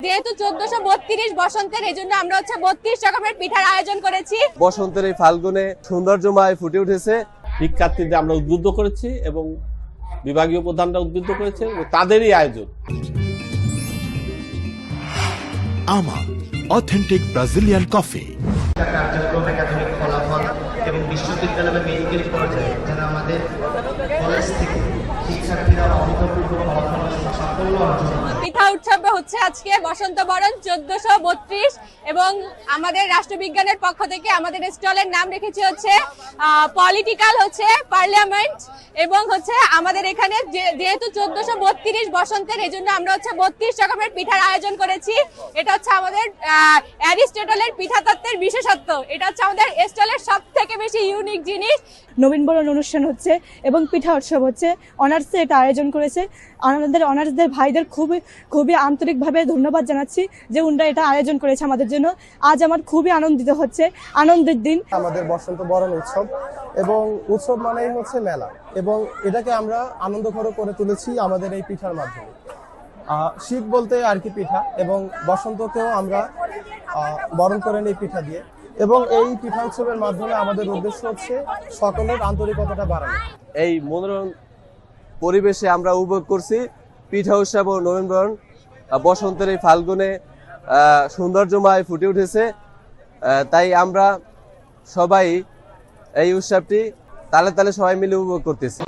যেহেতু 1432 বসন্তের, এই জন্য আমরা 32 রকমের পিঠার আয়োজন করেছি। বসন্তের এই ফাল্গুনে সৌন্দর্যময় ফুটে উঠেছে। শিক্ষার্থীদের আমরা উদ্বুদ্ধ করেছি এবং বিভাগীয় প্রধানরা উদ্বুদ্ধ করেছে এবং তাদেরই আয়োজন। আমা অথেন্টিক ব্রাজিলিয়ান কফি। কার্যক্রম একাডেমিক ফলাফল এবং বিশ্ববিদ্যালয় বা মেডিকেল পর্যায়ে যেন আমাদের কলেজ থেকে শিক্ষার্থীরা অভূতপূর্ব ফলাফল সাফল্য অর্জন করে। পিঠা উৎসবে হচ্ছে আজকে বসন্ত বরণ 1432 এবং আমাদের রাষ্ট্রবিজ্ঞানের পক্ষ থেকে আমাদের স্টলের নাম রেখেছি পলিটিক্যাল পার্লামেন্ট এবং আমাদের এখানে যেহেতু 1432 বসন্তের, এই জন্য আমরা 32 রকমের পিঠার আয়োজন করেছি। এটা আমাদের অ্যারিস্টটলের পিঠা তত্ত্বের বিশেষত্ব। এটা আমাদের স্টলের সব থেকে বেশি ইউনিক জিনিস। নবীনবরণ অনুষ্ঠান হচ্ছে এবং পিঠা উৎসব হচ্ছে। অনার্সে এটা আয়োজন করেছে। আমাদের অনার্সদের ভাইদের খুবই আন্তরিকভাবে ধন্যবাদ জানাচ্ছি যে উনরা এটা আয়োজন করেছে আমাদের জন্য। আজ আমার খুবই আনন্দিত হচ্ছে, আনন্দের দিন। আমাদের বসন্ত বরণ উৎসব এবং উৎসব মানেই হচ্ছে মেলা, এবং এটাকে আমরা আনন্দঘর করে তুলেছি আমাদের এই পিঠার মাধ্যমে। শীত বলতে আর কি পিঠা, এবং বসন্তকেও আমরা বরণ করেন এই পিঠা দিয়ে। এবং এই পিঠা উৎসবের মাধ্যমে আমাদের উদ্দেশ্য হচ্ছে সকলের আন্তরিকতাটা বাড়ানো। এই মনোরম পরিবেশে আমরা উপভোগ করছি পিঠা উৎসব ও নবীনবরণ। বসন্তের এই ফাল্গুনে সৌন্দর্যময় ফুটে উঠেছে। তাই আমরা সবাই এই উৎসবটি তালে তালে সবাই মিলে উপভোগ করতেছি।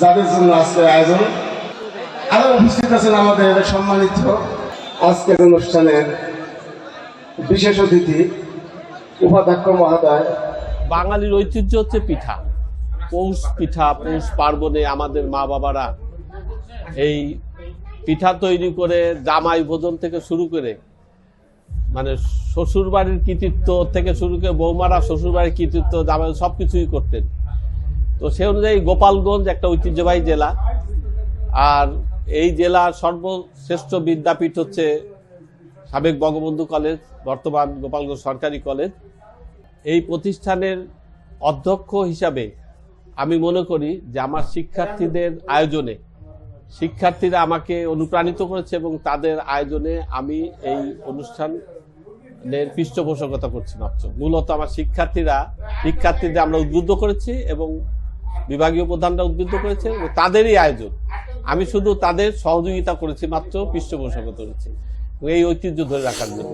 যাদের জন্য আজকের আয়োজন, আরো উপস্থিত আছেন আমাদের সম্মানিত আজকের অনুষ্ঠানের বিশেষ অতিথি উপাধ্যক্ষ মহোদয়। বাঙালির ঐতিহ্য হচ্ছে পিঠা। পৌষ পিঠা, পৌষ পার্বণে আমাদের মা বাবারা এই পিঠা তৈরি করে জামাই ভোজন থেকে শুরু করে, মানে শ্বশুর বাড়ির কৃতিত্ব থেকে শুরু করে বৌমারা শ্বশুর বাড়ির কৃতিত্ব জামাই সবকিছুই করতেন। তো সে অনুযায়ী গোপালগঞ্জ একটা ঐতিহ্যবাহী জেলা, আর এই জেলার সর্বশ্রেষ্ঠ বিদ্যাপীঠ হচ্ছে সাবেক বঙ্গবন্ধু কলেজ, বর্তমান গোপালগঞ্জ সরকারি কলেজ। এই প্রতিষ্ঠানের অধ্যক্ষ হিসাবে আমি মনে করি যে আমার শিক্ষার্থীদের আয়োজনে শিক্ষার্থীরা আমাকে অনুপ্রাণিত করেছে এবং তাদের আয়োজনে আমি এই অনুষ্ঠানের পৃষ্ঠপোষকতা করছি। মাত্র মূলত আমার শিক্ষার্থীদের আমরা উদ্বুদ্ধ করেছি এবং বিভাগীয় প্রধানরা উদ্বুদ্ধ করেছে এবং তাদেরই আয়োজন। আমি শুধু তাদের সহযোগিতা করেছি, মাত্র পৃষ্ঠপোষকতা করেছি এই ঐতিহ্য ধরে রাখার জন্য।